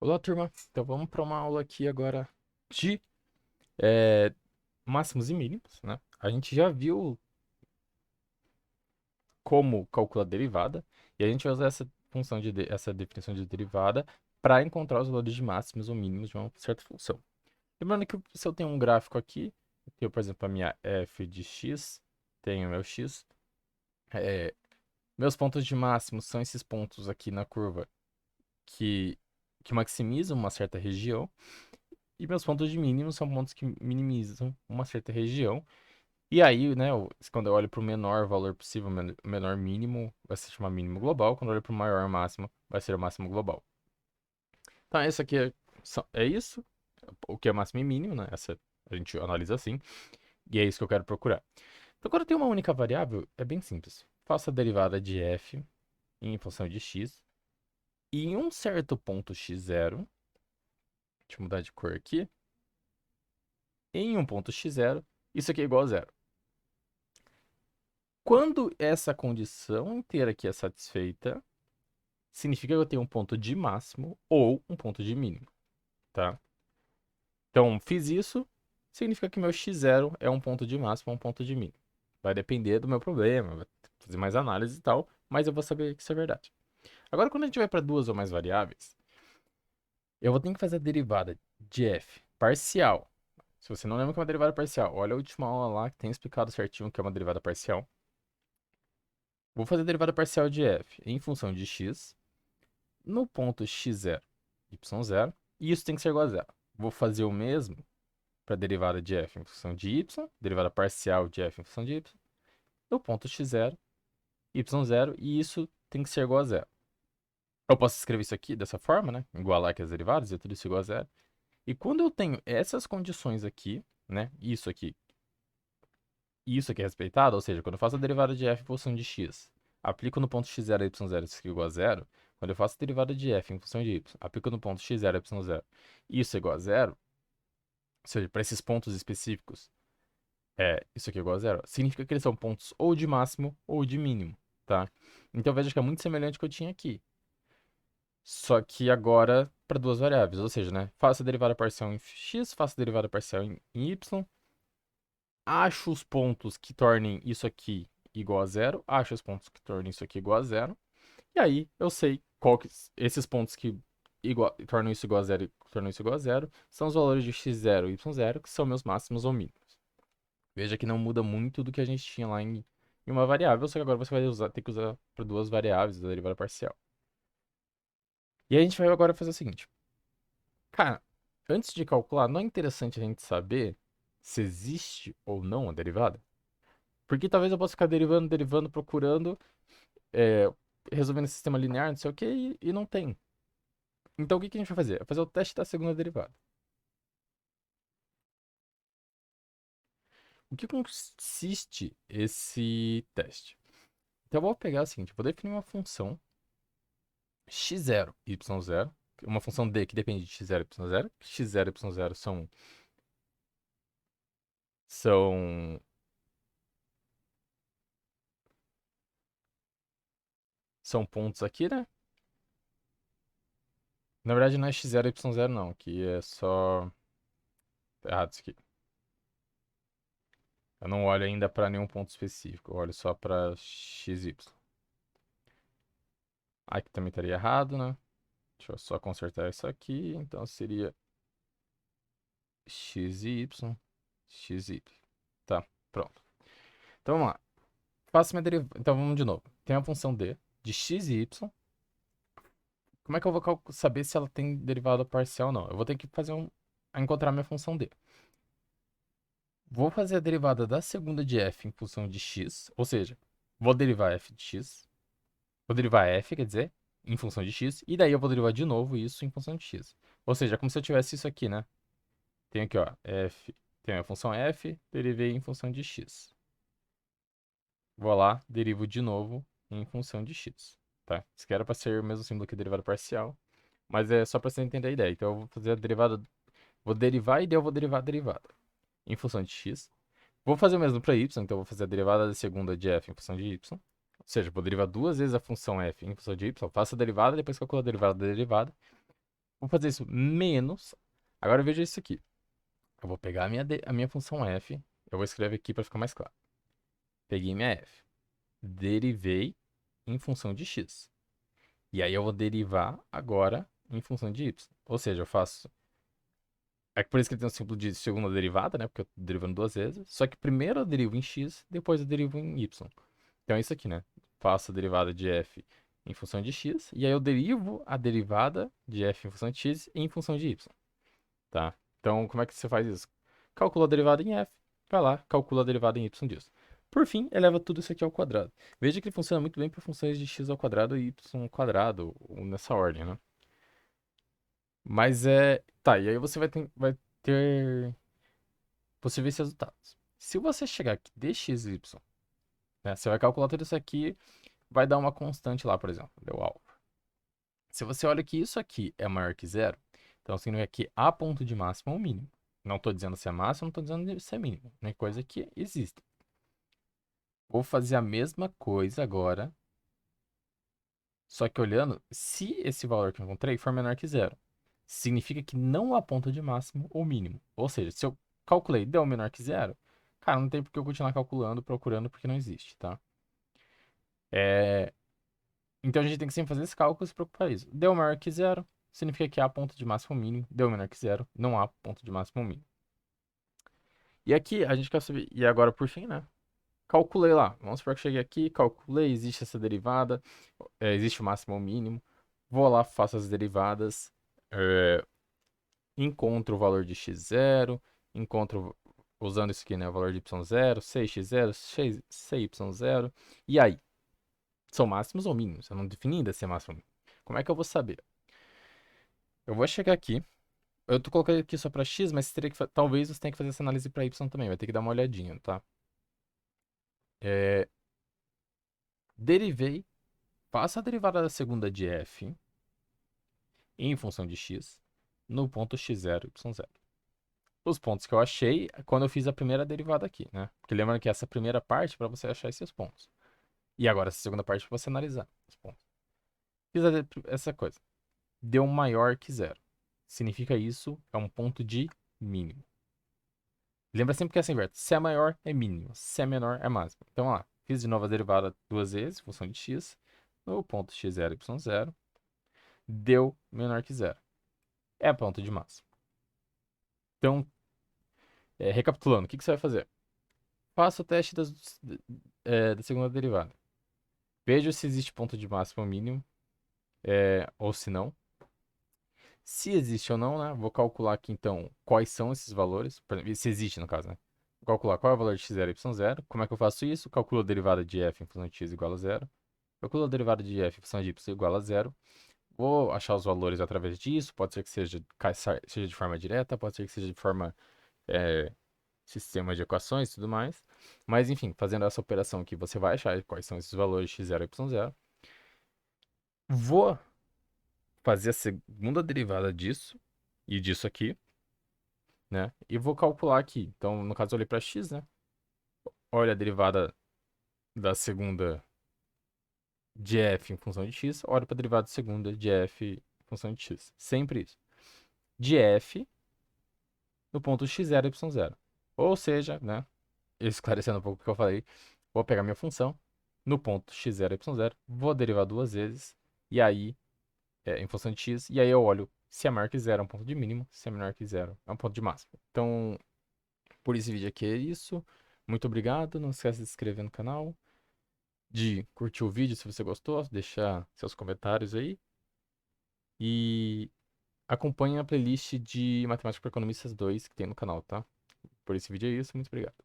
Olá, turma. Então vamos para uma aula aqui agora de eh, máximos e mínimos, né? A gente já viu como calcular derivada e a gente vai usar essa função essa definição de derivada para encontrar os valores de máximos ou mínimos de uma certa função. Lembrando que se eu tenho um gráfico aqui, eu tenho, por exemplo, a minha f de x, tenho meu x, eh, meus pontos de máximo são esses pontos aqui na curva que, que maximizam uma certa região. E meus pontos de mínimo são pontos que minimizam uma certa região. E aí, né, quando eu olho para o menor valor possível, o menor mínimo, vai se chamar mínimo global. Quando eu olho para o maior máximo, vai ser o máximo global. Então, esse aqui é isso, o que é máximo e mínimo, né? Essa a gente analisa assim. E é isso que eu quero procurar. Então, quando eu tenho uma única variável, é bem simples. Faço a derivada de f em função de x. E em um certo ponto x0, deixa eu mudar de cor aqui. Em um ponto x0, isso aqui é igual a zero. Quando essa condição inteira aqui é satisfeita, significa que eu tenho um ponto de máximo ou um ponto de mínimo, tá? Então, fiz isso, significa que meu x0 é um ponto de máximo ou um ponto de mínimo. Vai depender do meu problema, vai fazer mais análise e tal, mas eu vou saber que isso é verdade. Agora, quando a gente vai para duas ou mais variáveis, eu vou ter que fazer a derivada de f parcial. Se você não lembra o que é uma derivada parcial, olha a última aula lá que tem explicado certinho o que é uma derivada parcial. Vou fazer a derivada parcial de f em função de x no ponto x0, y0, e isso tem que ser igual a zero. Vou fazer o mesmo para a derivada de f em função de y, derivada parcial de f em função de y, no ponto x0, y0, e isso tem que ser igual a zero. Eu posso escrever isso aqui dessa forma, né? Igualar aqui as derivadas e tudo isso igual a zero. E quando eu tenho essas condições aqui, né? Isso aqui e isso aqui é respeitado, ou seja, quando eu faço a derivada de f em função de x, aplico no ponto x0 e y0 isso aqui é igual a zero. Quando eu faço a derivada de f em função de y, aplico no ponto x0 e y0 isso é igual a zero, ou seja, para esses pontos específicos, isso aqui é igual a zero, significa que eles são pontos ou de máximo ou de mínimo, tá? Então veja que é muito semelhante ao que eu tinha aqui. Só que agora para duas variáveis, ou seja, né? Faço a derivada parcial em x, faço a derivada parcial em y, acho os pontos que tornem isso aqui igual a zero, acho os pontos que tornem isso aqui igual a zero, e aí eu sei esses pontos que tornam isso igual a zero e tornam isso igual a zero são os valores de x0 e y0, que são meus máximos ou mínimos. Veja que não muda muito do que a gente tinha lá em uma variável, só que agora você vai ter que usar para duas variáveis a derivada parcial. E aí a gente vai agora fazer o seguinte. Cara, antes de calcular, não é interessante a gente saber se existe ou não a derivada? Porque talvez eu possa ficar derivando, derivando, procurando, é, resolvendo esse sistema linear, não sei o que, e não tem. Então o que que a gente vai fazer? Vai fazer o teste da segunda derivada. O que consiste esse teste? Então eu vou pegar o seguinte, eu vou definir uma função x0, y0, uma função d que depende de x0 e y0, x0 e y0 são, são pontos aqui, né? Na verdade não é x0 e y0 não, que é só... Tá errado isso aqui. Eu não olho ainda para nenhum ponto específico, eu olho só para x, y. Aqui também estaria errado, né? Deixa eu só consertar isso aqui. Então seria x e y, x e y. Tá, pronto. Então vamos lá. Faço minha derivada. Então vamos de novo. Tem a função d de x e y. Como é que eu vou saber se ela tem derivada parcial ou não? Eu vou ter que encontrar minha função d. Vou fazer a derivada da segunda de f em função de x, ou seja, vou derivar f de x. Vou derivar f, quer dizer, em função de x, e daí eu vou derivar de novo isso em função de x. Ou seja, é como se eu tivesse isso aqui, né? Tenho aqui, ó, f, tenho a função f, derivei em função de x. Vou lá, derivo de novo em função de x, tá? Isso aqui era para ser o mesmo símbolo que derivada parcial, mas é só para você entender a ideia. Então eu vou fazer a derivada, vou derivar e daí eu vou derivar a derivada em função de x. Vou fazer o mesmo para y, então eu vou fazer a derivada da segunda de f em função de y. Ou seja, vou derivar duas vezes a função f em função de y, faço a derivada, depois calculo a derivada da derivada. Vou fazer isso menos. Agora veja isso aqui. Eu vou pegar a minha função f. Eu vou escrever aqui para ficar mais claro. Peguei minha f. Derivei em função de x. E aí eu vou derivar agora em função de y. Ou seja, eu faço... É por isso que ele tem um símbolo de segunda derivada, né? Porque eu tô derivando duas vezes. Só que primeiro eu derivo em x, depois eu derivo em y. Então é isso aqui, né? Faço a derivada de f em função de x. E aí eu derivo a derivada de f em função de x em função de y. Tá? Então como é que você faz isso? Calcula a derivada em f. Vai lá, calcula a derivada em y disso. Por fim, eleva tudo isso aqui ao quadrado. Veja que ele funciona muito bem para funções de x ao quadrado e y ao quadrado, ou nessa ordem, né? Mas é. Tá, e aí você vai ter possíveis resultados. Se você chegar aqui dxy, né, você vai calcular tudo isso aqui, vai dar uma constante lá, por exemplo, deu alfa. Se você olha que isso aqui é maior que zero, então significa que a ponto de máximo é o mínimo. Não estou dizendo se é máximo, não estou dizendo se é mínimo. É coisa que existe. Vou fazer a mesma coisa agora, só que olhando, se esse valor que eu encontrei for menor que zero, significa que não há ponto de máximo ou mínimo. Ou seja, se eu calculei e deu menor que zero, cara, não tem por que eu continuar calculando, procurando, porque não existe, tá? É... Então a gente tem que sempre fazer esse cálculo e se preocupar com isso. Deu maior que zero, significa que há ponto de máximo ou mínimo. Deu menor que zero, não há ponto de máximo ou mínimo. E aqui a gente quer saber, e agora por fim, né? Calculei lá. Vamos supor que eu cheguei aqui, calculei, existe essa derivada, existe o máximo ou mínimo. Vou lá, faço as derivadas, encontro o valor de x0, encontro, usando isso aqui, né, o valor de y0, 6x0, 6y0. E aí? São máximos ou mínimos? Eu não defini ainda se é máximo ou mínimo. Como é que eu vou saber? Eu vou chegar aqui, eu tô colocando aqui só para x, mas talvez você tenha que fazer essa análise para y também, vai ter que dar uma olhadinha, tá? Derivei, faço a derivada da segunda de f em função de x no ponto x0, y0. Os pontos que eu achei quando eu fiz a primeira derivada aqui, né? Porque lembra que essa primeira parte é para você achar esses pontos. E agora essa segunda parte é para você analisar os pontos. Fiz essa coisa. Deu maior que zero. Significa isso é um ponto de mínimo. Lembra sempre que é assim, inverso. Se é maior, é mínimo. Se é menor, é máximo. Então, ó, fiz de novo a derivada duas vezes, função de x, no ponto x0, y0. Deu menor que zero. É ponto de máximo. Então, recapitulando, o que você vai fazer? Faça o teste da segunda derivada. Veja se existe ponto de máximo ou mínimo, ou se não. Se existe ou não, né? Vou calcular aqui então quais são esses valores. Por exemplo, se existe no caso, né? Vou calcular qual é o valor de x0 e y0. Como é que eu faço isso? Calculo a derivada de f em função de x igual a zero. Calculo a derivada de f em função de y igual a zero. Vou achar os valores através disso. Pode ser que seja de forma direta, pode ser que seja de forma sistema de equações e tudo mais. Mas enfim, fazendo essa operação aqui, você vai achar quais são esses valores x0 e y0. Vou fazer a segunda derivada disso e disso aqui, né? E vou calcular aqui. Então, no caso, eu olhei para x, né? Olha a derivada da segunda de f em função de x, olho para a derivada da segunda de f em função de x. Sempre isso. De f no ponto x0 e y0. Ou seja, né? Esclarecendo um pouco o que eu falei, vou pegar minha função no ponto x0 e y0, vou derivar duas vezes, e aí, em função de x, e aí eu olho se é maior que zero é um ponto de mínimo, se é menor que zero é um ponto de máximo. Então, por esse vídeo aqui é isso. Muito obrigado. Não esquece de se inscrever no canal, de curtir o vídeo se você gostou, deixar seus comentários aí. E acompanhe a playlist de Matemática para Economistas 2 que tem no canal, tá? Por esse vídeo é isso. Muito obrigado.